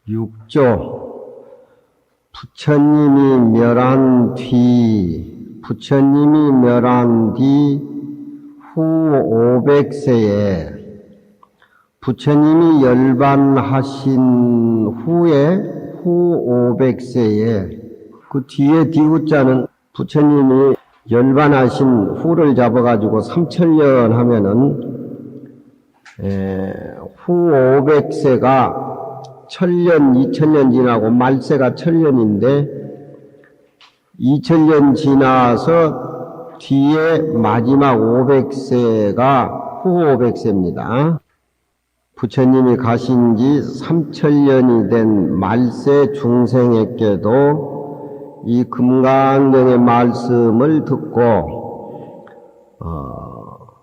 6조 부처님이 멸한 뒤 후 500세에 부처님이 열반하신 후에 후 500세에 그 뒤에 뒤우자는 부처님이 열반하신 후를 잡아가지고 3000년 하면은 후 500세가 1000년, 2000년 지나고 말세가 1000년인데 2000년 지나서 뒤에 마지막 500세가 후 500세입니다. 부처님이 가신 지 3000년이 된 말세 중생에게도 이 금강경의 말씀을 듣고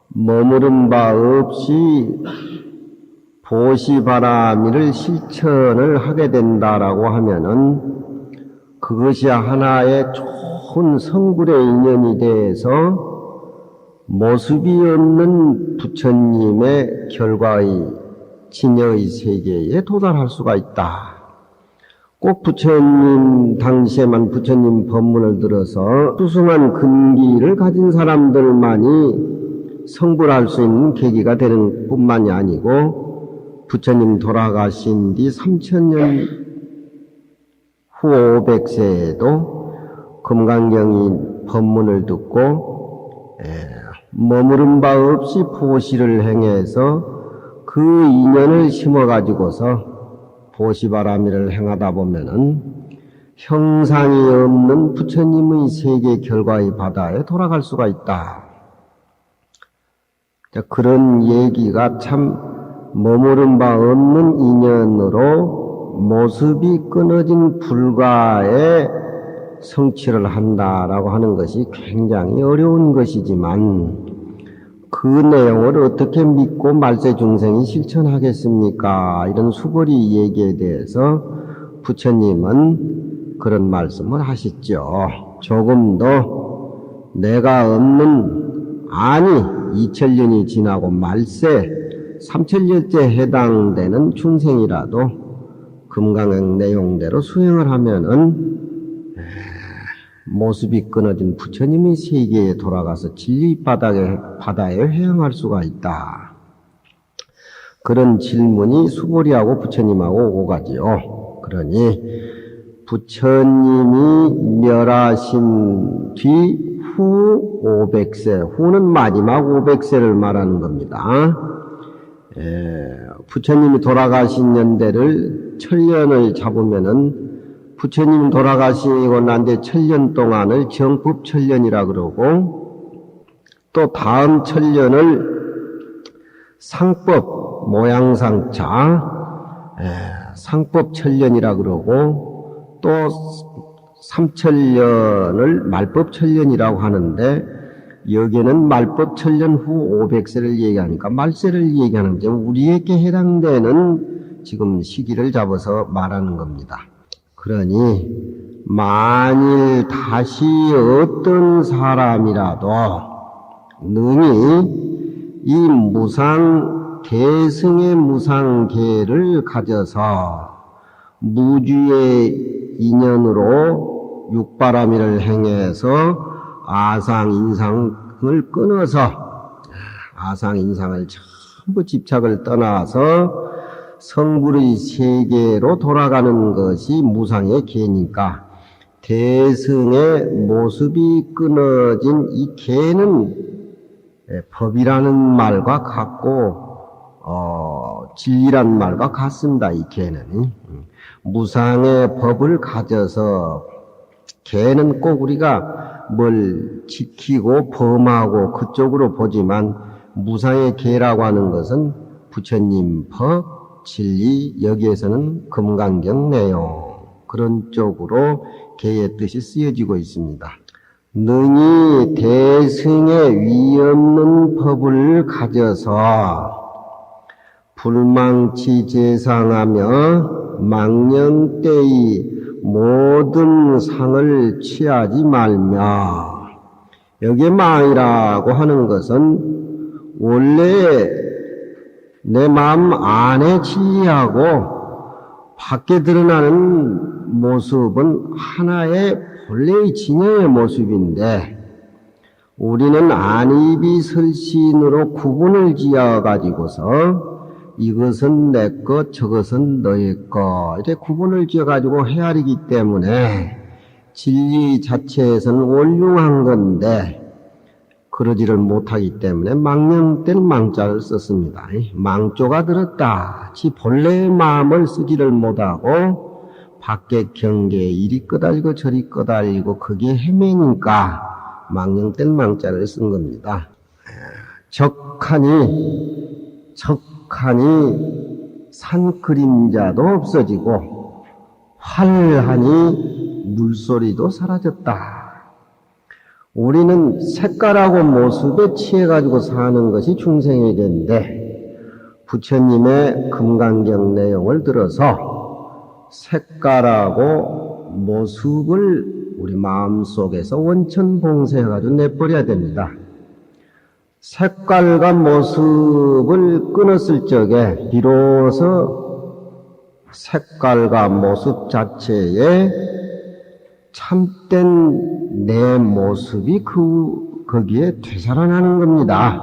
머무른 바 없이 보시바라미를 실천을 하게 된다라고 하면은 그것이 하나의 좋은 성불의 인연이 돼서 모습이 없는 부처님의 결과의 진여의 세계에 도달할 수가 있다. 꼭 부처님 당시에만 부처님 법문을 들어서 수승한 근기를 가진 사람들만이 성불할 수 있는 계기가 되는 뿐만이 아니고 부처님 돌아가신 뒤 3000년 후 500세에도 금강경이 법문을 듣고 머무른 바 없이 보시를 행해서 그 인연을 심어가지고서 보시바라미를 행하다 보면은 형상이 없는 부처님의 세계 결과의 바다에 돌아갈 수가 있다. 그런 얘기가 참 머무른 바 없는 인연으로 모습이 끊어진 불가에 성취를 한다라고 하는 것이 굉장히 어려운 것이지만 그 내용을 어떻게 믿고 말세 중생이 실천하겠습니까? 이런 수고리 얘기에 대해서 부처님은 그런 말씀을 하시죠. 조금 더 내가 없는 2000년이 지나고 말세 3000년째 해당되는 중생이라도 금강경 내용대로 수행을 하면은 모습이 끊어진 부처님의 세계에 돌아가서 진리 바다에 회항할 수가 있다. 그런 질문이 수보리하고 부처님하고 오고 가지요. 그러니 부처님이 멸하신 뒤 후 500세, 후는 마지막 500세를 말하는 겁니다. 부처님이 돌아가신 연대를 1000년을 잡으면은 부처님 돌아가시고 난 뒤에 1000년 동안을 정법 1000년이라 그러고 또 다음 1000년을 상법 모양상차 상법 1000년이라 그러고 또 3000년을 말법 1000년이라고 하는데 여기에는 말법 1000년 후 500세를 얘기하니까 말세를 얘기하는데 우리에게 해당되는 지금 시기를 잡아서 말하는 겁니다. 그러니 만일 다시 어떤 사람이라도 능히 이 대승의 무상계를 가져서 무주의 인연으로 육바라미를 행해서 아상인상을 끊어서 아상인상을 전부 집착을 떠나서 성불의 세계로 돌아가는 것이 무상의 계니까 대승의 모습이 끊어진 이 계는 법이라는 말과 같고 진리란 말과 같습니다. 이 계는 무상의 법을 가져서 계는 꼭 우리가 뭘 지키고 범하고 그쪽으로 보지만 무상의 계라고 하는 것은 부처님 법 진리, 여기에서는 금강경 내용 그런 쪽으로 계의 뜻이 쓰여지고 있습니다. 능히 대승의 위없는 법을 가져서 불망치 제상하며 망령때의 모든 상을 취하지 말며 여기에 망이라고 하는 것은 원래 내 마음 안에 진리하고 밖에 드러나는 모습은 하나의 본래의 진여의 모습인데 우리는 안이비설신으로 구분을 지어가지고서 이것은 내 것, 저것은 너의 것 이렇게 구분을 지어가지고 헤아리기 때문에 진리 자체에서는 원흉한 건데 그러지를 못하기 때문에 망령된 망자를 썼습니다. 망조가 들었다. 지 본래의 마음을 쓰지를 못하고 밖에 경계에 이리 끄달리고 저리 끄달리고 거기에 헤매니까 망령된 망자를 쓴 겁니다. 적하니 산 그림자도 없어지고 활하니 물소리도 사라졌다. 우리는 색깔하고 모습에 취해가지고 사는 것이 중생에게인데 부처님의 금강경 내용을 들어서 색깔하고 모습을 우리 마음속에서 원천봉쇄해가지고 내버려야 됩니다. 색깔과 모습을 끊었을 적에 비로소 색깔과 모습 자체에 참된 내 모습이 거기에 되살아나는 겁니다.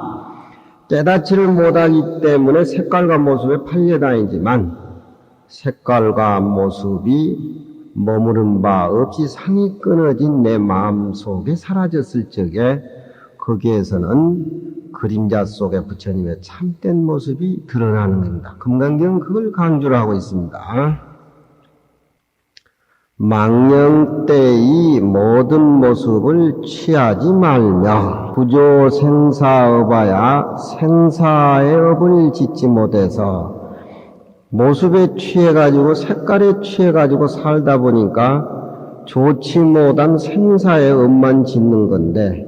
깨닫지를 못하기 때문에 색깔과 모습에 팔려다니지만 색깔과 모습이 머무른 바 없이 상이 끊어진 내 마음 속에 사라졌을 적에 거기에서는 그림자 속에 부처님의 참된 모습이 드러나는 겁니다. 금강경은 그걸 강조를 하고 있습니다. 망령 때의 모든 모습을 취하지 말며 구조 생사업하야 생사의 업을 짓지 못해서 모습에 취해가지고 색깔에 취해가지고 살다 보니까 좋지 못한 생사의 업만 짓는 건데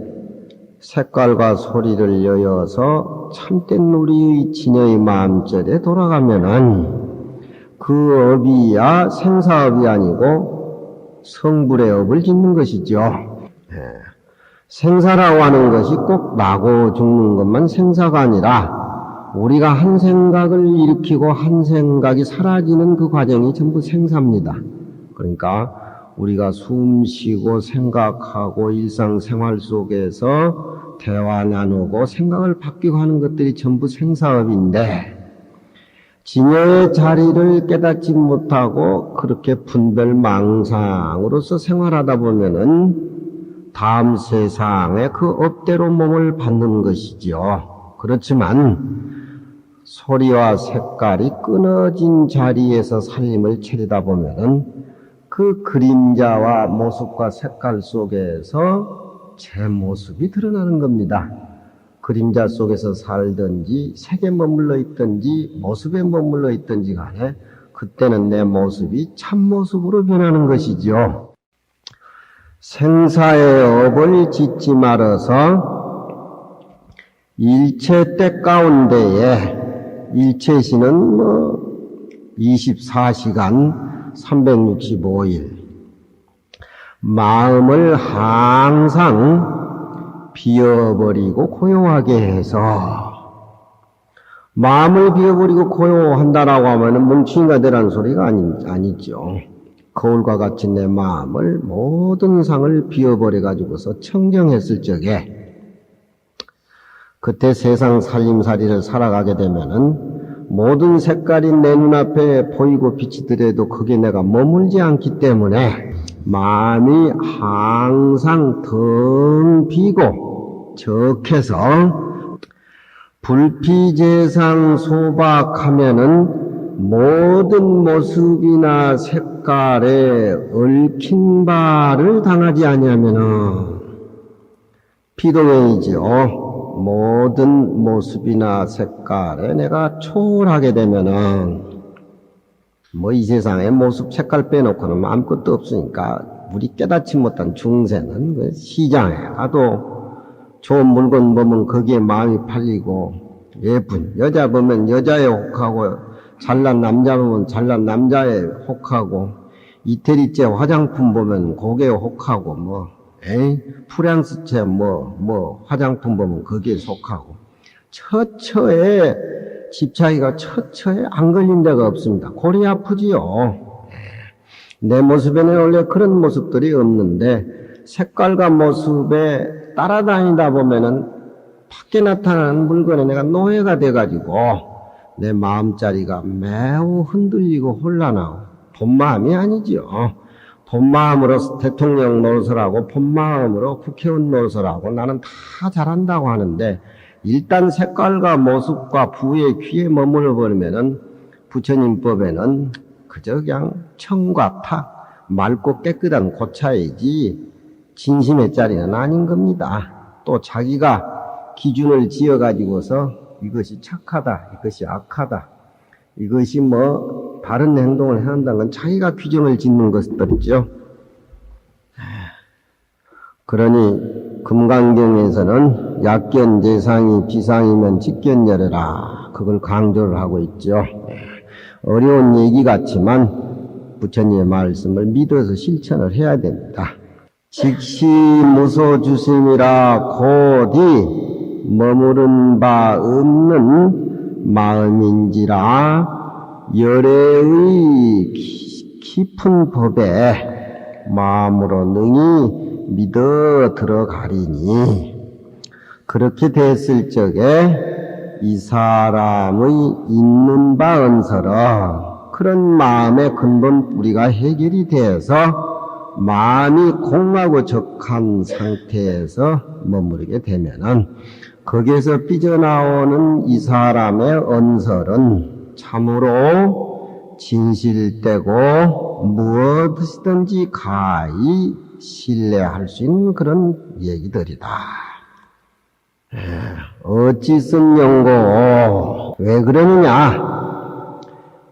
색깔과 소리를 여여서 참된 우리의 진여의 마음절에 돌아가면은 그 업이야 생사업이 아니고 성불의 업을 짓는 것이죠. 생사라고 하는 것이 꼭 나고 죽는 것만 생사가 아니라 우리가 한 생각을 일으키고 한 생각이 사라지는 그 과정이 전부 생사입니다. 그러니까 우리가 숨 쉬고 생각하고 일상생활 속에서 대화 나누고 생각을 바뀌고 하는 것들이 전부 생사업인데 진여의 자리를 깨닫지 못하고 그렇게 분별망상으로서 생활하다 보면은 다음 세상에 그 업대로 몸을 받는 것이죠. 그렇지만 소리와 색깔이 끊어진 자리에서 살림을 차리다 보면은 그 그림자와 모습과 색깔 속에서 제 모습이 드러나는 겁니다. 그림자 속에서 살든지 색에 머물러 있든지 모습에 머물러 있든지 간에 그때는 내 모습이 참모습으로 변하는 것이죠. 생사의 업을 짓지 말아서 일체 때 가운데에 일체시는 24시간 365일 마음을 항상 비워버리고 고요하게 해서 마음을 비워버리고 고요한다라고 하면 뭉친이가 되라는 소리가 아니죠. 거울과 같이 내 마음을 모든 상을 비워버려가지고서 청정했을 적에 그때 세상 살림살이를 살아가게 되면은 모든 색깔이 내 눈앞에 보이고 비치더라도 거기에 내가 머물지 않기 때문에 마음이 항상 텅 비고 적해서 불피재상 소박하면은 모든 모습이나 색깔에 얽힌 바를 당하지 아니하면은 피동행이죠. 모든 모습이나 색깔에 내가 초월하게 되면은 이 세상에 모습 색깔 빼놓고는 아무것도 없으니까 우리 깨닫지 못한 중생은 그 시장에 가도 좋은 물건 보면 거기에 마음이 팔리고 예쁜 여자 보면 여자에 혹하고 잘난 남자 보면 잘난 남자에 혹하고 이태리째 화장품 보면 거기에 혹하고 프랑스체 화장품 보면 거기에 속하고 처처에 집차기가 처처에 안 걸린 데가 없습니다. 골이 아프지요. 내 모습에는 원래 그런 모습들이 없는데 색깔과 모습에 따라다니다 보면은 밖에 나타나는 물건에 내가 노예가 돼가지고 내 마음자리가 매우 흔들리고 혼란하고 본마음이 아니죠. 본마음으로 대통령 노릇을 하고 본마음으로 국회의원 노릇을 하고 나는 다 잘한다고 하는데 일단 색깔과 모습과 부의 귀에 머물러 버리면은 부처님 법에는 그저 그냥 청과 탁 맑고 깨끗한 고차이지 진심의 자리는 아닌 겁니다. 또 자기가 기준을 지어가지고서 이것이 착하다, 이것이 악하다, 이것이 바른 행동을 해야 한다는 건 자기가 규정을 짓는 것들이죠. 그러니 금강경에서는 약견 재상이 비상이면 직견열애라 그걸 강조를 하고 있죠. 어려운 얘기 같지만 부처님의 말씀을 믿어서 실천을 해야 됩니다. 직시 무소주심이라 곧이 머무른 바 없는 마음인지라 열애의 깊은 법에 마음으로 능히 믿어 들어가리니 그렇게 됐을 적에 이 사람의 있는 바 언서러 그런 마음의 근본 뿌리가 해결이 되어서 마음이 공하고 적한 상태에서 머무르게 되면은 거기에서 삐져나오는 이 사람의 언설은 참으로 진실되고 무엇이든지 가히 신뢰할 수 있는 그런 얘기들이다. 어찌 쓴 연고 왜 그러느냐?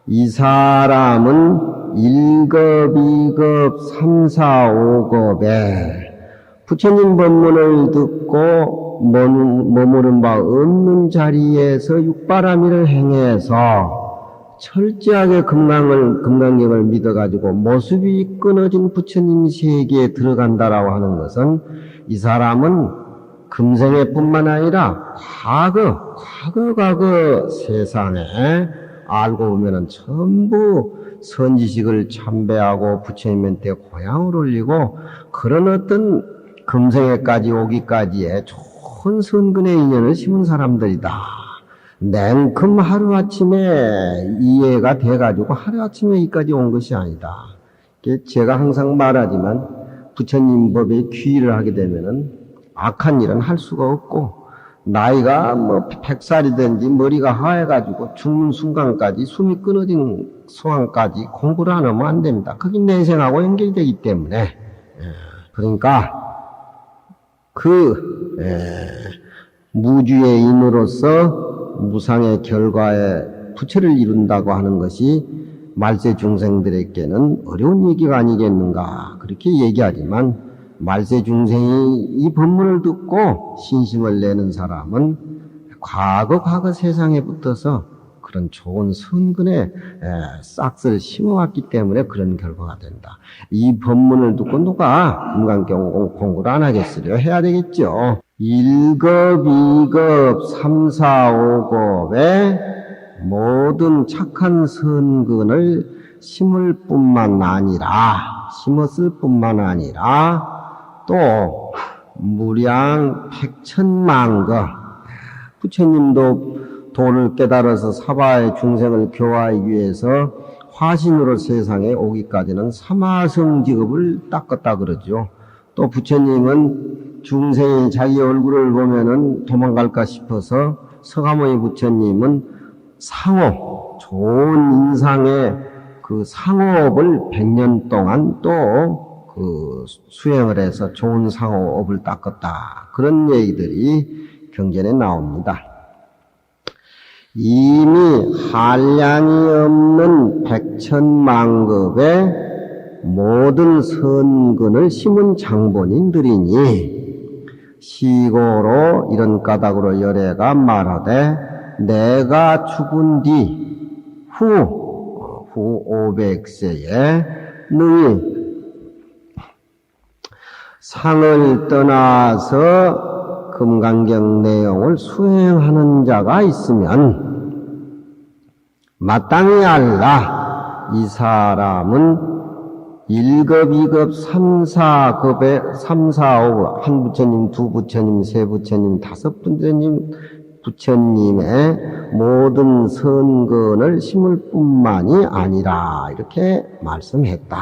이 사람은 1급, 2급, 3, 4, 5급에 부처님 법문을 듣고 머무른 바 없는 자리에서 육바라밀을 행해서 철저하게 금강경을 믿어가지고 모습이 끊어진 부처님 세계에 들어간다라고 하는 것은 이 사람은 금생에 뿐만 아니라 과거 세상에 알고 보면은 전부 선지식을 참배하고 부처님한테 고향을 올리고 그런 어떤 금생에까지 오기까지의 좋은 선근의 인연을 심은 사람들이다. 냉큼 하루아침에 이해가 돼가지고 하루아침에 여기까지 온 것이 아니다. 제가 항상 말하지만 부처님 법에 귀의를 하게 되면은 악한 일은 할 수가 없고 나이가 100살이든지 머리가 하얘가지고 죽는 순간까지 숨이 끊어진 상황까지 공부를 안 하면 안 됩니다. 그게 내생하고 연결되기 때문에 그러니까 무주의 인으로서 무상의 결과에 부처를 이룬다고 하는 것이 말세 중생들에게는 어려운 얘기가 아니겠는가 그렇게 얘기하지만 말세 중생이 이 법문을 듣고 신심을 내는 사람은 과거 세상에 붙어서 그런 좋은 선근의 싹을 심어왔기 때문에 그런 결과가 된다. 이 법문을 듣고 누가 금강경 공부를 안 하겠으려 해야 되겠죠. 1급, 2급, 3, 4, 5급의 모든 착한 선근을 심었을 뿐만 아니라 또 무량 백천만거 부처님도 도를 깨달아서 사바의 중생을 교화하기 위해서 화신으로 세상에 오기까지는 사마성 직업을 닦았다 그러죠. 또 부처님은 중생이 자기 얼굴을 보면은 도망갈까 싶어서 서가모니 부처님은 상호, 좋은 인상의 그 상호업을 100년 동안 또 수행을 해서 좋은 상호업을 닦았다. 그런 얘기들이 경전에 나옵니다. 이미 한량이 없는 백천만급의 모든 선근을 심은 장본인들이니 시고로 이런 까닭으로 열애가 말하되 내가 죽은 뒤 후 500세에 능히 상을 떠나서 금강경 내용을 수행하는 자가 있으면 마땅히 알라. 이 사람은 1급, 2급, 3, 4급에 3, 4, 5, 한 부처님, 두 부처님, 세 부처님, 다섯 부처님, 부처님의 모든 선근을 심을 뿐만이 아니라 이렇게 말씀했다.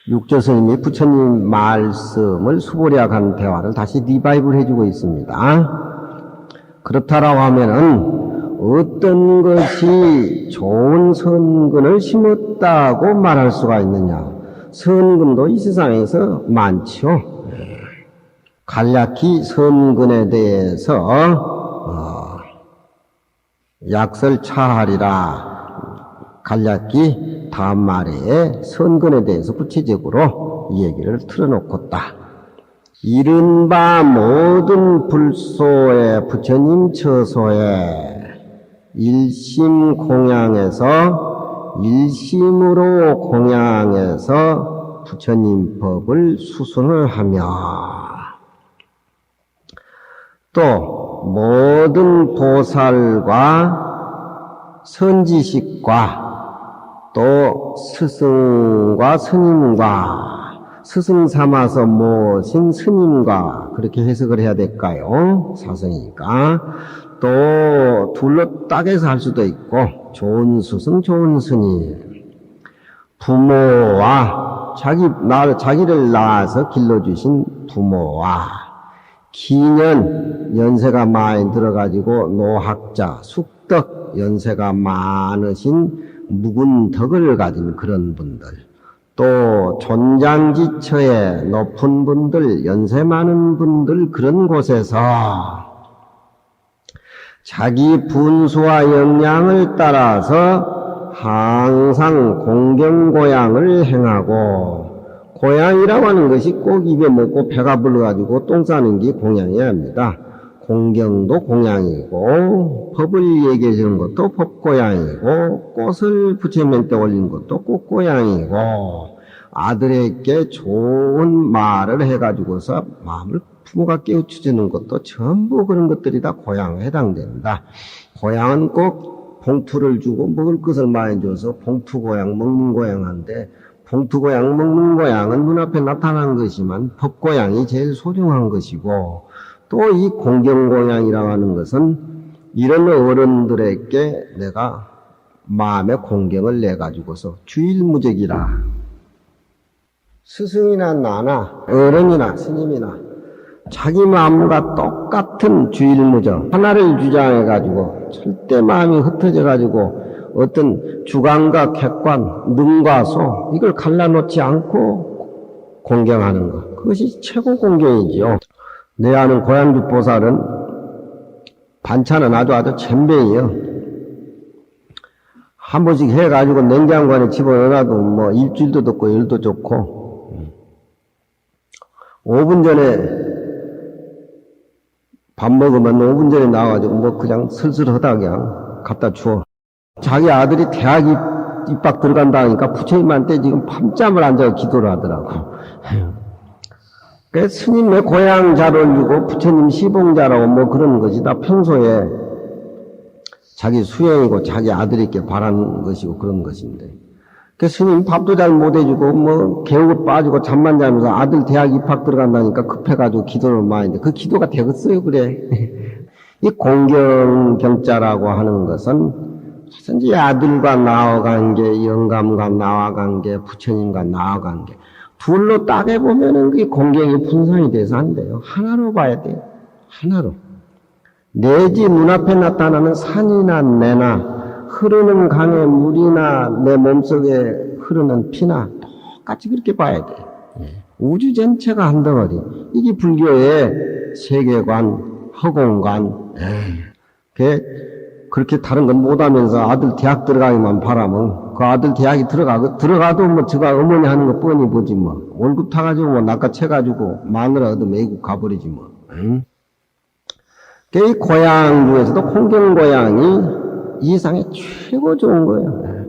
육조스님이 부처님 말씀을 수보리학한 대화를 다시 리바이브를 해주고 있습니다. 그렇다라고 하면은 어떤 것이 좋은 선근을 심었다고 말할 수가 있느냐? 선근도 이 세상에서 많죠. 간략히 선근에 대해서 약설차하리라. 간략히 다음 말에 선근에 대해서 구체적으로 이 얘기를 틀어놓겠다. 이른바 모든 불소에 부처님 처소에 일심 공양에서 일심으로 공양해서 부처님 법을 수순을 하며 또 모든 보살과 선지식과 또 스승과 스님과 스승 삼아서 모신 스님과 그렇게 해석을 해야 될까요? 사성이니까. 또 둘러 딱해서 할 수도 있고 좋은 스승, 좋은 스님, 부모와 자기를 낳아서 길러주신 부모와 기년, 연세가 많이 들어가지고 노학자, 숙덕, 연세가 많으신 묵은 덕을 가진 그런 분들, 또 존장지처에 높은 분들, 연세 많은 분들 그런 곳에서 자기 분수와 역량을 따라서 항상 공경고양을 행하고, 고양이라고 하는 것이 꼭 입에 먹고 배가 불러가지고 똥 싸는 게 공양이어야 합니다. 공경도 공양이고, 법을 얘기해 주는 것도 법고양이고, 꽃을 부처님한테 올린 것도 꽃고양이고, 아들에게 좋은 말을 해가지고서 마음을 부모가 깨우쳐주는 것도 전부 그런 것들이 다 고양에 해당된다. 고양은 꼭 봉투를 주고 먹을 것을 많이 줘서 봉투고양, 먹는 고양한데, 봉투고양, 먹는 고양은 눈앞에 나타난 것이지만 법고양이 제일 소중한 것이고, 또 이 공경고양이라고 하는 것은 이런 어른들에게 내가 마음의 공경을 내가지고서 주일무적이라. 스승이나 나나 어른이나 스님이나 자기 마음과 똑같은 주일무적 하나를 주장해가지고 절대 마음이 흩어져가지고 어떤 주관과 객관, 능과 소 이걸 갈라놓지 않고 공경하는 것, 그것이 최고 공경이지요. 내 아는 고양주 보살은 반찬은 아주 젬병이요. 한 번씩 해가지고 냉장고 안에 집어넣어놔도 뭐 일주일도 덥고 열도 좋고 5분 전에 밥 먹으면 5분 전에 나와가지고 뭐 그냥 슬슬하다 그냥 갖다 주워. 자기 아들이 대학 입학 들어간다 하니까 부처님한테 지금 밤잠을 앉아서 기도를 하더라고. 그 스님의 고향 잘 올리고 부처님 시봉자라고 뭐 그런 것이 다 평소에 자기 수행이고 자기 아들에게 바라는 것이고 그런 것인데. 그 스님 밥도 잘 못 해주고 뭐 개우고 빠지고 잠만 자면서 아들 대학 입학 들어간다니까 급해가지고 기도를 많이 했는데 그 기도가 되겠어요 그래. 이 공경자라고 하는 것은 이제 아들과 나와 관계, 영감과 나와 관계, 부처님과 나와 관계 둘로 따게 보면은 그 공경이 분산이 돼서 안 돼요. 하나로 봐야 돼요. 하나로. 내지 눈앞에 나타나는 산이나 내나 흐르는 강의 물이나 내 몸속에 흐르는 피나 똑같이 그렇게 봐야 돼요. 우주 전체가 한 덩어리. 이게 불교의 세계관, 허공관. 그렇게 다른 건 못하면서 아들 대학 들어가기만 바라면 그 아들 대학이 들어가도 뭐 저가 어머니 하는 거 뻔히 보지 뭐. 월급 타가지고 뭐 낚아채가지고 마누라 얻어 외국 가버리지 뭐. 이 고향 중에서도 공경고향이 이 세상에 최고 좋은 거예요.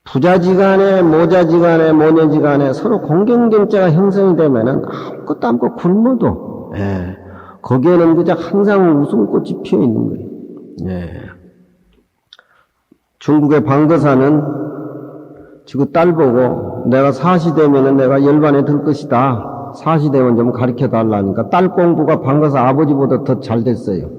부자지간에 모자지간에 모녀지간에 서로 공경경자가 형성이 되면은 아무것도 않고 굶어도 거기에는 그저 항상 웃음꽃이 피어 있는 거예요. 예. 중국의 방거사는 지금 딸 보고 내가 4시 되면은 내가 열반에 들 것이다. 4시 되면 좀 가르쳐 달라니까 딸 공부가 방거사 아버지보다 더 잘 됐어요.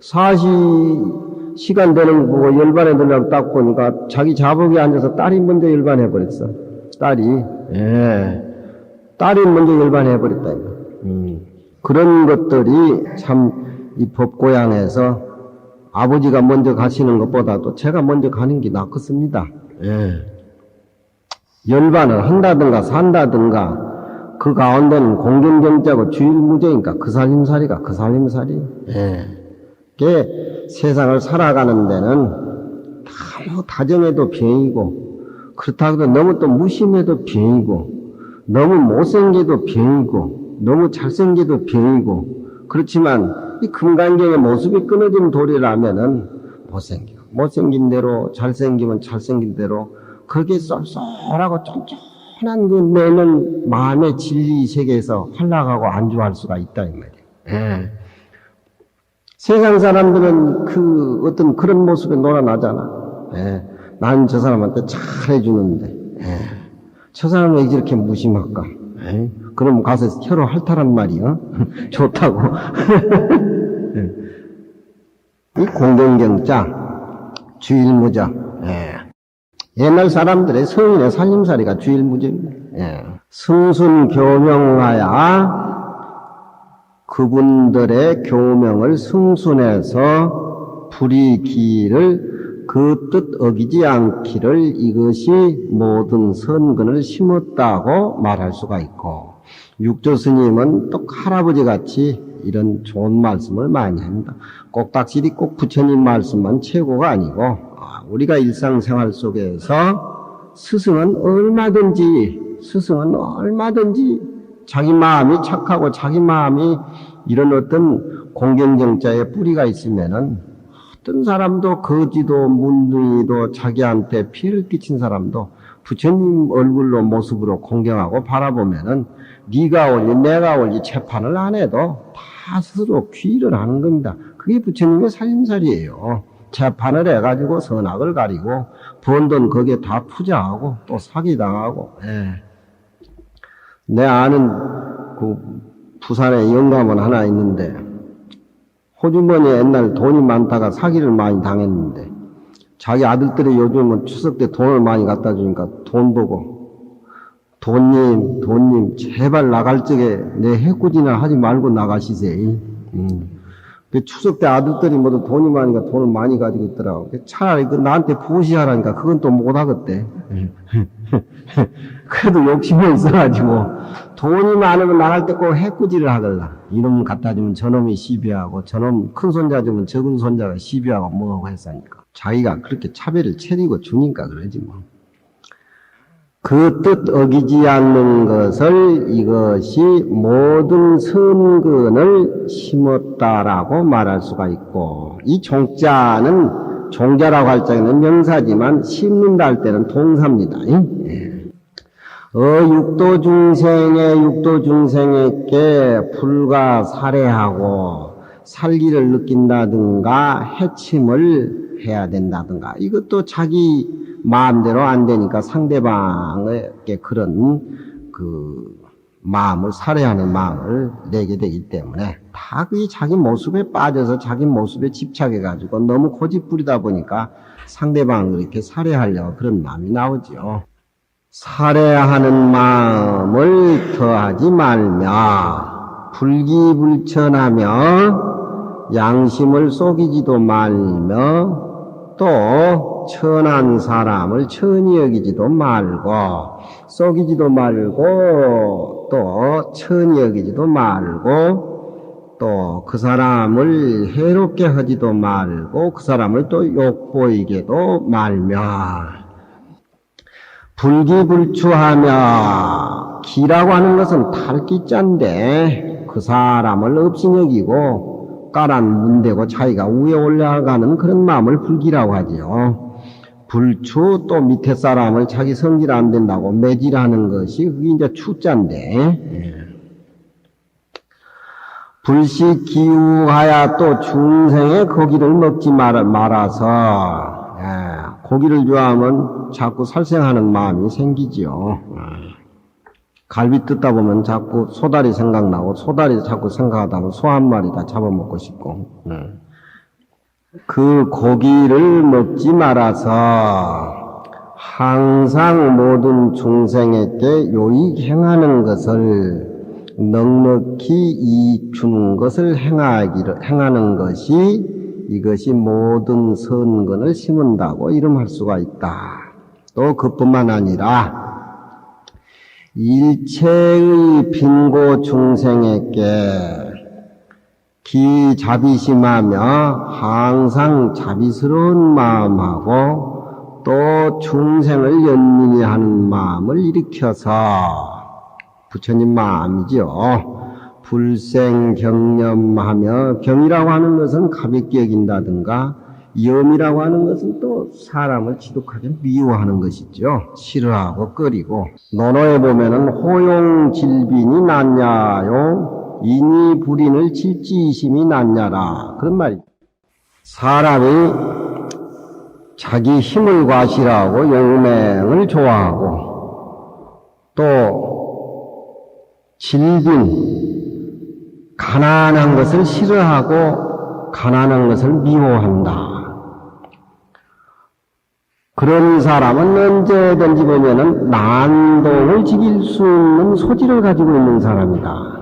4시 시간 되는 거 보고 열반에 들려고 딱 보니까 자기 자복에 앉아서 딸이 먼저 열반해 버렸어. 딸이. 예. 딸이 먼저 열반해 버렸다. 그런 것들이 참 이 법고향에서 아버지가 먼저 가시는 것보다도 제가 먼저 가는 게 낫겠습니다. 예. 열반을 한다든가 산다든가 그 가운데는 공경경자고 주일무죄니까 그 살림살이가 그 살림살이. 예. 그게 세상을 살아가는 데는 너무 다정해도 병이고 그렇다고 해도 너무 또 무심해도 병이고 너무 못생겨도 병이고 너무 잘생겨도 병이고 그렇지만 이 금강경의 모습이 끊어진 돌이라면은 못생긴 대로 잘생기면 잘생긴 대로 그게 쏠쏠하고 쫀쫀한 그 내는 마음의 진리 세계에서 활락하고 안주할 수가 있다 이 말이에요. 예. 세상 사람들은 그 어떤 그런 모습에 놀아나잖아. 예. 난 저 사람한테 잘해주는데 저 사람은 왜 이렇게 무심할까? 예. 그럼 가서 혀로 핥아란 말이야. 좋다고. 이 공경경자, 주일무자. 예. 옛날 사람들의 성인의 살림살이가 주일무자입니다. 예. 승순교명하야 그분들의 교명을 승순해서 불이기를 그 뜻 어기지 않기를 이것이 모든 선근을 심었다고 말할 수가 있고 육조 스님은 또 할아버지 같이 이런 좋은 말씀을 많이 합니다. 꼭딱지리 꼭 부처님 말씀만 최고가 아니고 우리가 일상생활 속에서 스승은 얼마든지 자기 마음이 착하고 자기 마음이 이런 어떤 공경정자의 뿌리가 있으면은 어떤 사람도 거지도 문둥이도 자기한테 피해를 끼친 사람도 부처님 얼굴로 모습으로 공경하고 바라보면은 네가 올지 내가 올지 재판을 안 해도 다 스스로 귀의를 하는 겁니다. 그게 부처님의 살림살이에요. 재판을 해가지고 선악을 가리고 번 돈 거기에 다 투자하고 또 사기당하고. 예. 내 아는 그 부산에 영감원 하나 있는데 호주머니 옛날 돈이 많다가 사기를 많이 당했는데 자기 아들들이 요즘은 추석 때 돈을 많이 갖다 주니까 돈 보고 돈님 제발 나갈 적에 내 해코지나 하지 말고 나가시세요. 추석 때 아들들이 모두 돈이 많으니까 돈을 많이 가지고 있더라고. 차라리 그 나한테 보시하라니까 그건 또 못하겠대. 그래도 욕심이 있어가지고 돈이 많으면 나갈 때 꼭 해꾸지를 하걸라. 이놈 갖다 주면 저놈이 시비하고 저놈 큰 손자 주면 적은 손자가 시비하고 뭐하고 했으니까 자기가 그렇게 차별을 차리고 주니까 그러지 뭐. 그 뜻 어기지 않는 것을 이것이 모든 선근을 심었다라고 말할 수가 있고 이 종자는 종자라고 할 적에는 명사지만 심는다 할 때는 동사입니다. 예. 육도 중생에게 불과 살해하고 살기를 느낀다든가 해침을 해야 된다든가 이것도 자기 마음대로 안 되니까 상대방에게 그런 그 마음을 살해하는 마음을 내게 되기 때문에 다 그게 자기 모습에 빠져서 자기 모습에 집착해 가지고 너무 고집부리다 보니까 상대방을 이렇게 살해하려고 그런 마음이 나오죠. 살해하는 마음을 더하지 말며 불기불천하며 양심을 속이지도 말며 또 천한 사람을 천히 여기지도 말고 속이지도 말고 또 천히 여기지도 말고 또 그 사람을 해롭게 하지도 말고 그 사람을 또 욕보이게도 말며 불기불추하며 기라고 하는 것은 탈기자인데 그 사람을 업신여기고 까란 문대고 자기가 위에 올라가는 그런 마음을 불기라고 하지요. 불추 또 밑에 사람을 자기 성질 안 된다고 매질하는 것이 그게 이제 추자인데 불식 기우하야 또 중생의 고기를 먹지 말아서 고기를 좋아하면 자꾸 살생하는 마음이 생기지요. 갈비 뜯다 보면 자꾸 소다리 생각나고 소다리 자꾸 생각하다 보면 소 한 마리 다 잡아먹고 싶고 그 고기를 먹지 말아서 항상 모든 중생에게 요익 행하는 것을 넉넉히 이익 주는 것을 행하는 것이 이것이 모든 선근을 심은다고 이름할 수가 있다. 또 그뿐만 아니라 일체의 빈고 중생에게 기자비심하며 항상 자비스러운 마음하고 또 중생을 연민히 하는 마음을 일으켜서 부처님 마음이죠. 불생경념하며 경이라고 하는 것은 가볍게 여긴다든가 염이라고 하는 것은 또 사람을 지독하게 미워하는 것이죠. 싫어하고 꺼리고 논어에 보면은 호용질빈이 낫냐요 인이 불인을 질지이심이 낫냐라 그런 말이죠. 사람이 자기 힘을 과시하고 용맹을 좋아하고 또 질빈 가난한 것을 싫어하고 가난한 것을 미워한다. 그런 사람은 언제든지 보면은 난동을 지킬 수 있는 소질을 가지고 있는 사람이다.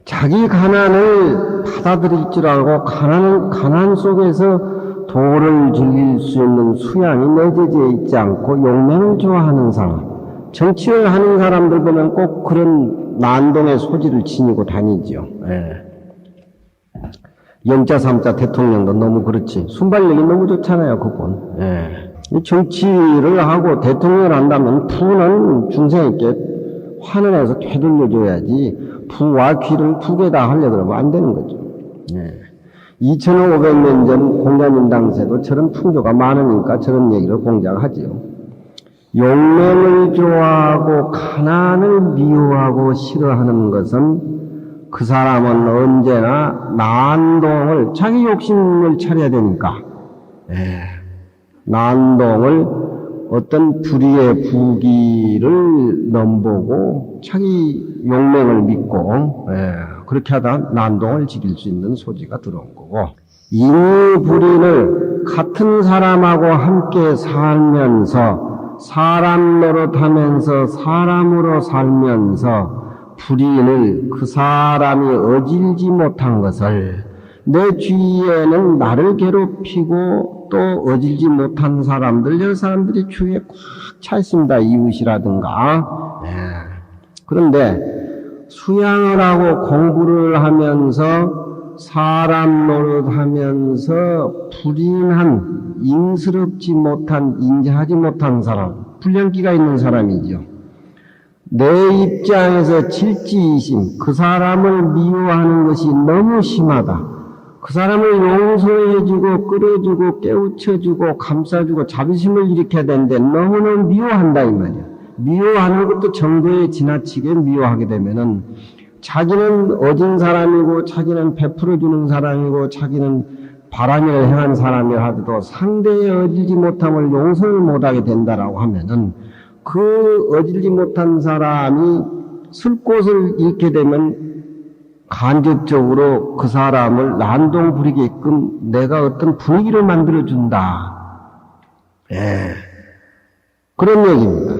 자기 가난을 받아들일 줄 알고 가난 속에서 도를 즐길 수 있는 수양이 내재되어 있지 않고 용맹을 좋아하는 사람, 정치를 하는 사람들 보면 꼭 그런 난동의 소질을 지니고 다니죠. 영자 삼자 대통령도 너무 그렇지. 순발력이 너무 좋잖아요, 그분. 정치를 하고 대통령을 한다면 부는 중생에게 환원해서 되돌려줘야지 부와 귀를 두 개 다 하려고 그러면 안 되는 거죠. 2500년 전 공자님 당시에도 저런 풍조가 많으니까 저런 얘기를 공자가 하지요. 용맹을 좋아하고 가난을 미워하고 싫어하는 것은 그 사람은 언제나 난동을 자기 욕심을 차려야 되니까 난동을 어떤 불의의 부기를 넘보고 자기 용맹을 믿고 그렇게 하다 난동을 지킬 수 있는 소지가 들어온 거고 인의 불인을 같은 사람하고 함께 살면서 사람 노릇하면서 사람으로 살면서 불인을 그 사람이 어질지 못한 것을 내 주위에는 나를 괴롭히고 또 어질지 못한 사람들, 여러 사람들이 주위에 꽉 차 있습니다. 이웃이라든가. 그런데 수양을 하고 공부를 하면서 사람 노릇하면서 불인한, 인스럽지 못한, 인자하지 못한 사람, 불량기가 있는 사람이죠. 내 입장에서 질지이심, 그 사람을 미워하는 것이 너무 심하다. 그 사람을 용서해주고 끌어주고 깨우쳐주고 감싸주고 자비심을 일으켜야 되는데 너무너무 미워한다 이 말이야. 미워하는 것도 정도에 지나치게 미워하게 되면은 자기는 어진 사람이고 자기는 베풀어주는 사람이고 자기는 바람을 행한 사람이라 하더라도 상대의 어질지 못함을 용서를 못하게 된다라고 하면은 그 어질지 못한 사람이 쓸 곳을 잃게 되면 간접적으로 그 사람을 난동 부리게끔 내가 어떤 분위기를 만들어준다. 그런 얘기입니다.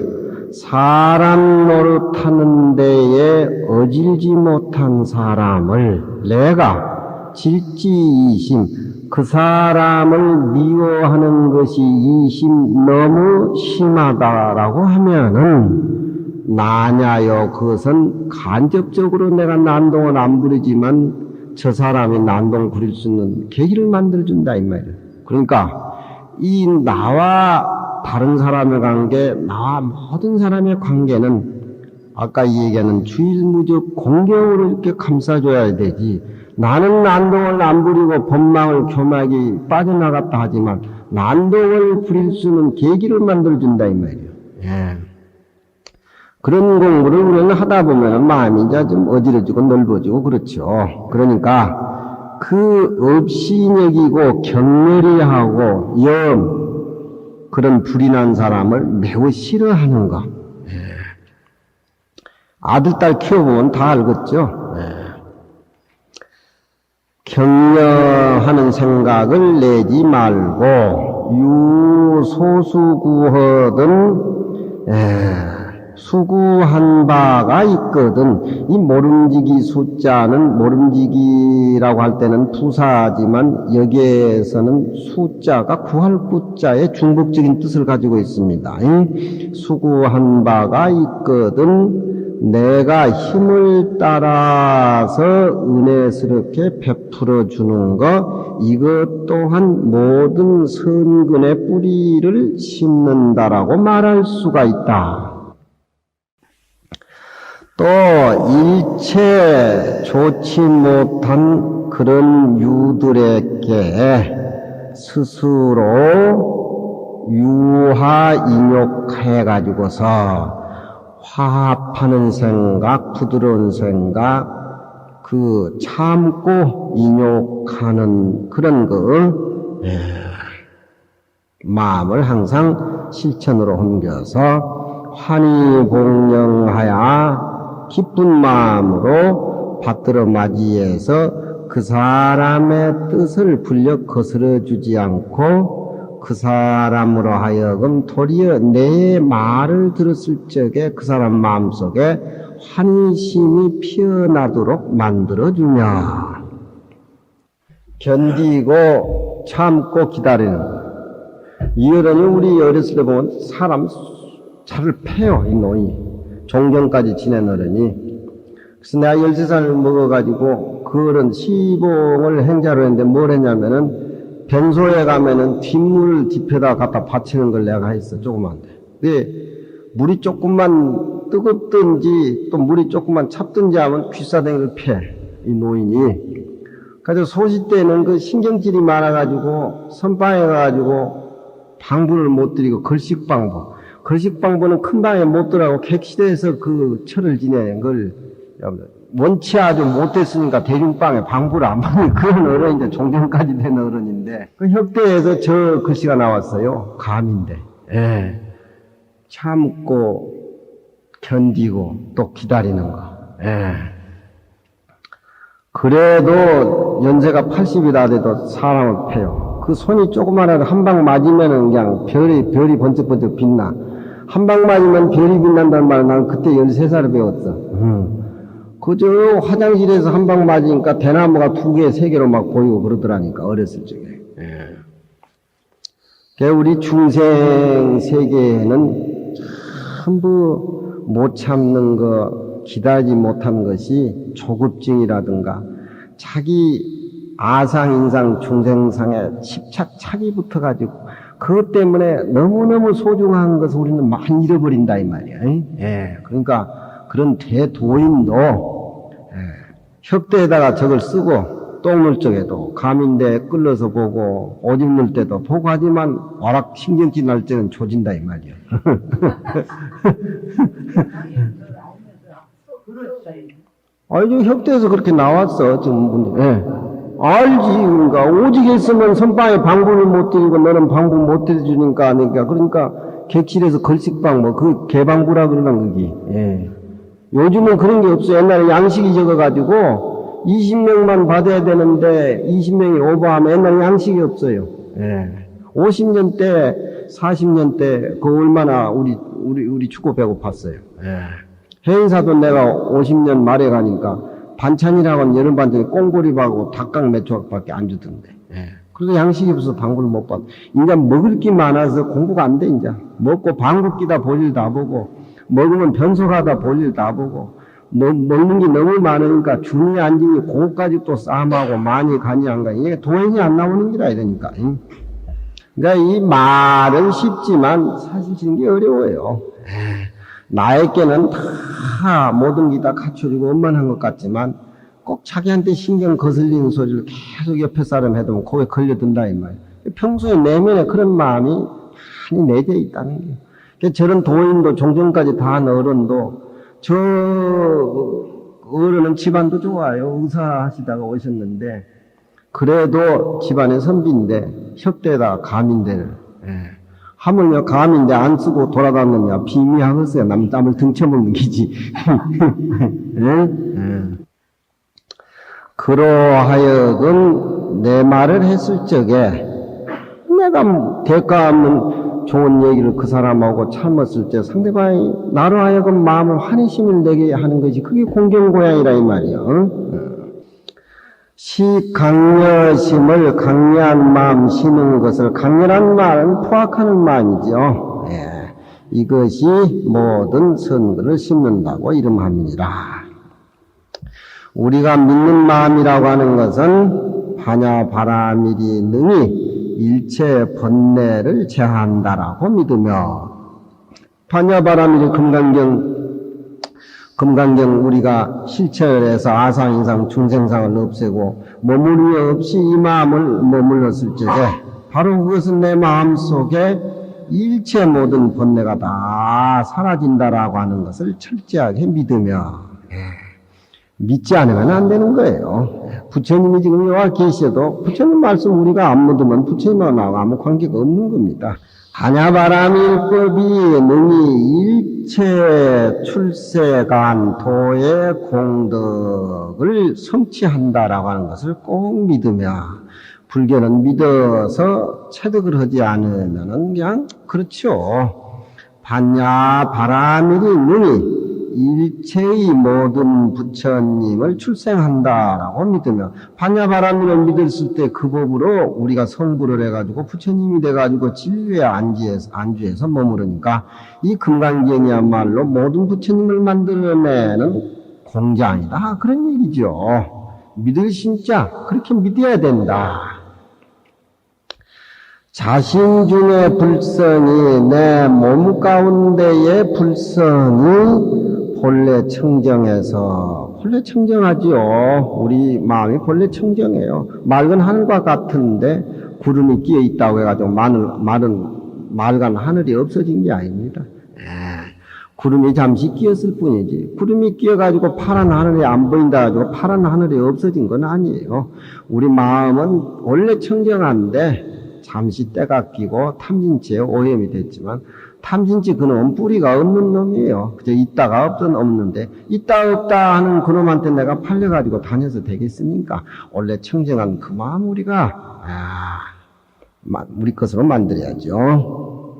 사람 노릇하는 데에 어질지 못한 사람을 내가 질지이심, 그 사람을 미워하는 것이 이심 너무 심하다라고 하면은 나냐요, 그것은 간접적으로 내가 난동을 안 부리지만 저 사람이 난동 부릴 수 있는 계기를 만들어준다 이 말이에요. 그러니까 이 나와 다른 사람의 관계, 나와 모든 사람의 관계는 아까 이 얘기하는 주일무적 공경으로 이렇게 감싸줘야 되지. 나는 난동을 안 부리고 법망을 교막이 빠져나갔다 하지만 난동을 부릴 수 있는 계기를 만들어준다 이 말이에요. 그런 공부를 우리는 하다 보면 마음이 이제 좀 어지러지고 넓어지고 그렇죠. 그러니까 그 업신여기고 격렬히하고 그런 불이 난 사람을 매우 싫어하는 거. 아들, 딸 키워보면 다 알겠죠. 격려하는 생각을 내지 말고 유소수구허든 수구한 바가 있거든. 이 모름지기 숫자는 모름지기라고 할 때는 부사지만 여기에서는 숫자가 구할 구자의 중복적인 뜻을 가지고 있습니다. 수구한 바가 있거든 내가 힘을 따라서 은혜스럽게 베풀어 주는 것, 이것 또한 모든 선근의 뿌리를 심는다라고 말할 수가 있다. 또 일체 좋지 못한 그런 유들에게 스스로 유화인욕해가지고서 화합하는 생각, 부드러운 생각, 그 참고 인욕하는 그런 마음을 항상 실천으로 옮겨서 환희공령하여 기쁜 마음으로 받들어 맞이해서 그 사람의 뜻을 불려 거스러 주지 않고 그 사람으로 하여금 도리어 내 말을 들었을 적에 그 사람 마음속에 환희심이 피어나도록 만들어주냐. 견디고 참고 기다리는 것. 이 어른이 우리 어렸을 때 보면 사람 차를 패요. 이 노인이. 종경까지 지낸 어른이. 그래서 내가 13살을 먹어가지고 그 어른 시봉을 행자로 했는데 뭘 했냐면은 변소에 가면은 뒷물 뒤에다 갖다 받치는 걸 내가 했어. 조그만데. 근데 물이 조금만 뜨겁든지 또 물이 조금만 찹든지 하면 귀싸댕이를 패. 이 노인이. 그래서 소시 때는 그 신경질이 많아가지고 선방에 가가지고 방부를 못 드리고 걸식방부. 걸식방부는 큰 방에 못 들어가고 객실에서 그 철을 지내는 걸 원치 아주 못됐으니까 대중방에 방부를 안 받는 그런 어른인데 종전까지 된 어른인데 그 혁대에서 저 글씨가 나왔어요. 감인데. 예. 참고 견디고 또 기다리는 거. 예. 그래도 연세가 80이 다 돼도 사람을 패요. 그 손이 조그마하게 한 방 맞으면은 그냥 별이 번쩍번쩍 빛나. 한 방 맞으면 별이 빛난다는 말은 나는 그때 13살을 배웠어. 그저 화장실에서 한 방 맞으니까 대나무가 2개, 3개로 막 보이고 그러더라니까, 어렸을 적에. 예. 우리 중생 세계에는 전부 못 참는 거, 기다리지 못한 것이 조급증이라든가 자기 아상, 인상, 중생상에 집착착이 붙어가지고 그것 때문에 너무너무 소중한 것을 우리는 많이 잃어버린다 이 말이야. 예. 그러니까 그런 대도인도 혁대에다가 저걸 쓰고 똥 물 적에도 감인데 끌러서 보고 오줌 물 때도 보고 하지만 와락 신경질 날 때는 조진다 이 말이야. 아니 혁대에서 그렇게 나왔어 지금 문제. 예. 알지. 그러니까 오직 했으면 선방에 방부를 못 드리고 너는 방부 못 해주니까 그러니까 객실에서 걸식방 뭐 그 개방부라 그러는 거기. 예. 요즘은 그런 게 없어. 옛날에 양식이 적어가지고 20명만 받아야 되는데 20명이 오버하면 옛날에 양식이 없어요. 예. 50년 때 40년 때 그 얼마나 우리 죽고 배고팠어요. 예. 해인사도 내가 50년 말에 가니까 반찬이라고는 여름 반찬에 꽁보리밥하고 닭강 몇 조각밖에 안 주던데. 예. 그래서 양식이 없어서 방구를 못 받아. 이제 먹을 게 많아서 공부가 안 돼, 이제. 먹고 방구 끼다 볼일 다 보고, 먹으면 변속하다 볼일 다 보고, 먹는 게 너무 많으니까 중이 앉으니 그것까지 또 싸움하고 많이 가니 안 가니. 이게 도행이 안 나오는 기라 이러니까. 그러니까 이 말은 쉽지만 사실 지는 게 어려워요. 나에게는 다 모든 게 다 갖춰지고 원만한 것 같지만 꼭 자기한테 신경 거슬리는 소리를 계속 옆에 사람 해두면 거기에 걸려든다 이 말이에요. 평소에 내면에 그런 마음이 많이 내재 있다는 거예요. 저런 도인도 종전까지 다 한 어른도 저 어른은 집안도 좋아요. 의사 하시다가 오셨는데 그래도 집안의 선비인데 협대다 감인대를 하물며 감인데 안 쓰고 돌아다니느냐 비미하겠어요. 남을 등쳐먹는 기지. 그러하여금 내 말을 했을 적에 내가 대가 없는 좋은 얘기를 그 사람하고 참았을 때 상대방이 나로 하여금 마음을 환희심을 내게 하는 것이 그게 공경고양이라 이 말이요. 시 강렬심을 강렬한 마음 시는 것을 강렬한 말은 포악하는 마음이죠. 이것이 모든 선글을 심는다고 이름합니다. 우리가 믿는 마음이라고 하는 것은 반야 바라밀이 능히 일체 번뇌를 제한다라고 믿으며 반야 바라밀이 금강경 우리가 실체해서 아상인상 중생상을 없애고 머무름이 없이 이 마음을 머물렀을 적에 바로 그것은 내 마음속에 일체 모든 번뇌가 다 사라진다라고 하는 것을 철저하게 믿으며 믿지 않으면 안 되는 거예요. 부처님이 지금 여기 계셔도 부처님 말씀 우리가 안 믿으면 부처님하고 아무 관계가 없는 겁니다. 반야바라밀법이 능히 일체 출세간 도의 공덕을 성취한다라고 하는 것을 꼭 믿으며 불교는 믿어서 체득을 하지 않으면 그냥 그렇죠. 반야바라밀이 능히 일체의 모든 부처님을 출생한다라고 믿으며 반야바라밀을 믿었을 때 그 법으로 우리가 성불을 해가지고 부처님이 돼가지고 진리에 안주해서 머무르니까 이 금강경이야말로 모든 부처님을 만들어내는 공장이다 그런 얘기죠. 믿을 진짜 그렇게 믿어야 된다. 자신 중의 불성이 내 몸 가운데의 불성이 본래 청정해서 본래 청정하지요. 우리 마음이 본래 청정해요. 맑은 하늘과 같은데 구름이 끼어 있다고 해가지고 맑은 하늘이 없어진 게 아닙니다. 구름이 잠시 끼었을 뿐이지 구름이 끼어가지고 파란 하늘이 안 보인다 가지고 파란 하늘이 없어진 건 아니에요. 우리 마음은 원래 청정한데 잠시 때가 끼고 탐진치에 오염이 됐지만 탐진치 그놈은 뿌리가 없는 놈이에요. 그저 있다가 없는데 있다 없다 하는 그놈한테 내가 팔려가지고 다녀서 되겠습니까? 원래 청정한 그 마음 우리가 우리 것으로 만들어야죠.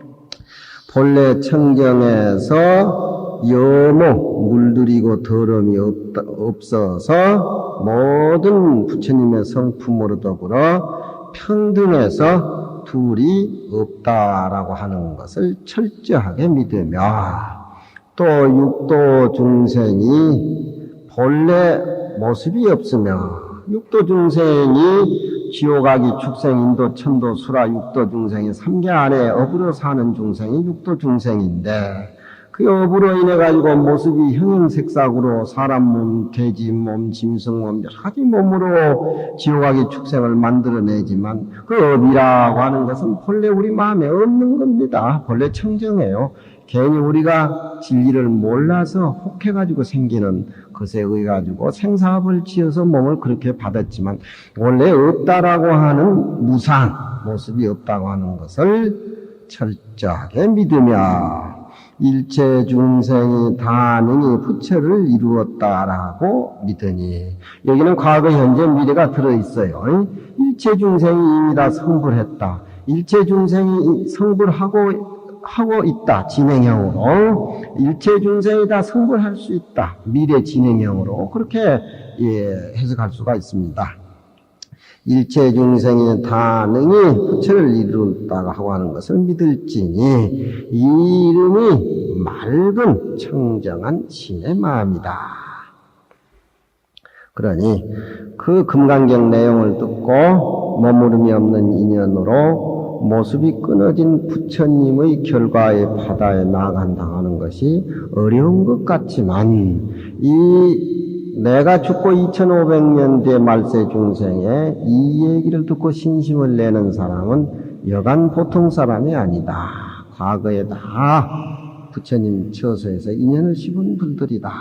본래 청정해서 여모 물들이고 더러움이 없어서 모든 부처님의 성품으로 더불어 평등해서 둘이 없다라고 하는 것을 철저하게 믿으며 또 육도 중생이 본래 모습이 없으며 육도 중생이 지옥아기 축생 인도 천도 수라 육도 중생이 3계 안에 업으로 사는 중생이 육도 중생인데 그 업으로 인해 가지고 모습이 형형색색으로 사람 몸, 돼지 몸, 짐승 몸 여러 가지 몸으로 지옥아기 축생을 만들어내지만 그 업이라고 하는 것은 본래 우리 마음에 없는 겁니다. 본래 청정해요. 괜히 우리가 진리를 몰라서 혹해가지고 생기는 것에 의해 가지고 생사업을 지어서 몸을 그렇게 받았지만 원래 없다라고 하는 무상 모습이 없다고 하는 것을 철저하게 믿으며 일체 중생이 다 능히 부처를 이루었다라고 믿으니 여기는 과거, 현재, 미래가 들어있어요. 일체 중생이 이미 다 성불했다. 일체 중생이 성불하고 있다. 진행형으로. 일체 중생이 다 성불할 수 있다. 미래 진행형으로. 그렇게 해석할 수가 있습니다. 일체 중생이 다 능히 부처를 이루었다고 하고 하는 것을 믿을지니 이 이름이 맑은 청정한 신의 마음이다. 그러니 그 금강경 내용을 듣고 머무름이 없는 인연으로 모습이 끊어진 부처님의 결과의 바다에 나간다는 것이 어려운 것 같지만 내가 죽고 2500년 뒤에 말세 중생에 이 얘기를 듣고 신심을 내는 사람은 여간 보통 사람이 아니다. 과거에 다 부처님 처소에서 인연을 심은 분들이다.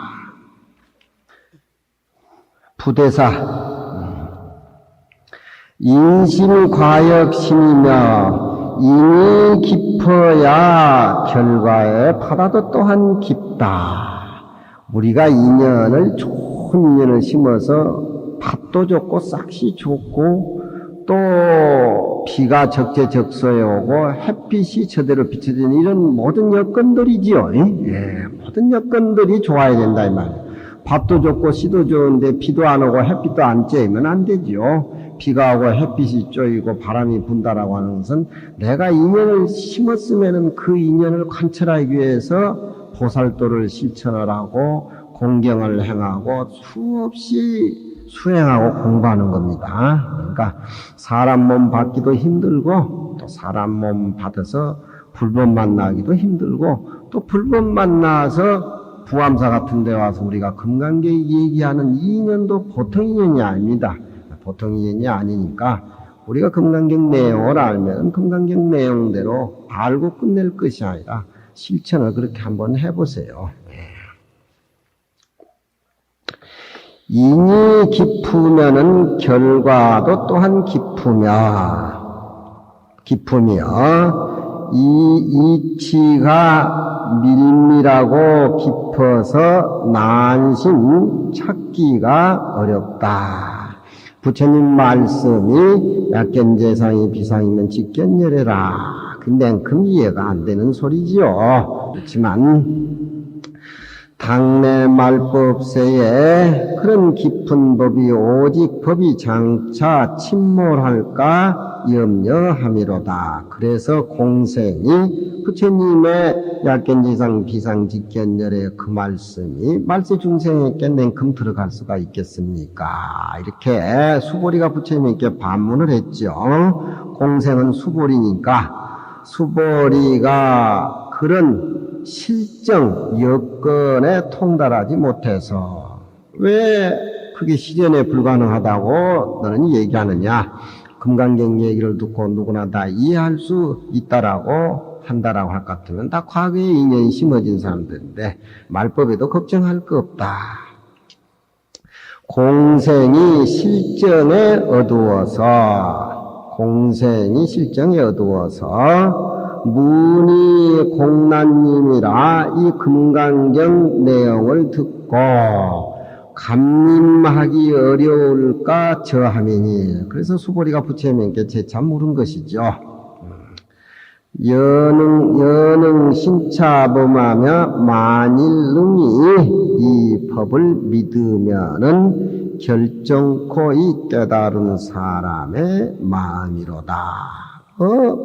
부대사 인심과역심이며 인이 깊어야 결과의 바다도 또한 깊다. 우리가 인연을 좋은 인연을 심어서 밭도 좋고 싹시 좋고 또 비가 적재적소에 오고 햇빛이 저대로 비춰지는 이런 모든 여건들이지요. 예, 모든 여건들이 좋아야 된다 이 말이에요. 밭도 좋고 씨도 좋은데 비도 안 오고 햇빛도 안 쬐면 안 되죠. 비가 오고 햇빛이 쬐이고 바람이 분다라고 하는 것은 내가 인연을 심었으면은 그 인연을 관철하기 위해서 보살도를 실천을 하고 공경을 행하고 수없이 수행하고 공부하는 겁니다. 그러니까 사람 몸 받기도 힘들고 또 사람 몸 받아서 불법 만나기도 힘들고 또 불법 만나서 부암사 같은 데 와서 우리가 금강경 얘기하는 인연도 보통 인연이 아닙니다. 보통 인연이 아니니까 우리가 금강경 내용을 알면 금강경 내용대로 알고 끝낼 것이 아니라 실천을 그렇게 한번 해보세요. 인이 깊으면은 결과도 또한 깊으며 이 이치가 밀밀하고 깊어서 난심 찾기가 어렵다. 부처님 말씀이 약견재상이 비상이면 직견열애라. 근데 이해가 안 되는 소리지요. 그렇지만 당내 말법세에 그런 깊은 법이 오직 법이 장차 침몰할까 염려함이로다. 그래서 공생이 부처님의 약견지상 비상직견열의 그 말씀이 말세 중생에게 냉큼 들어갈 수가 있겠습니까? 이렇게 수보리가 부처님께 반문을 했죠. 공생은 수보리니까 수보리가 그런 실정 여건에 통달하지 못해서 왜 그게 실현에 불가능하다고 너는 얘기하느냐? 금강경 얘기를 듣고 누구나 다 이해할 수 있다라고 한다라고 할 것 같으면 다 과거에 인연이 심어진 사람들인데 말법에도 걱정할 거 없다. 공생이 실정에 어두워서 문이 공란님이라 이 금강경 내용을 듣고 감림하기 어려울까 저함이니. 그래서 수보리가 부처님께 재차 물은 것이죠. 여능 신차범하며 만일 능히 이 법을 믿으면은 결정코 이 깨달은 사람의 마음이로다.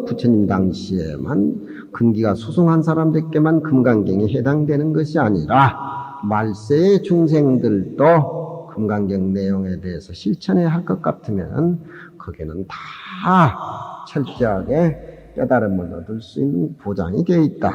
부처님 당시에만 근기가 수승한 사람들께만 금강경에 해당되는 것이 아니라 말세의 중생들도 금강경 내용에 대해서 실천해야 할 것 같으면 거기에는 다 철저하게 깨달음을 얻을 수 있는 보장이 되어 있다.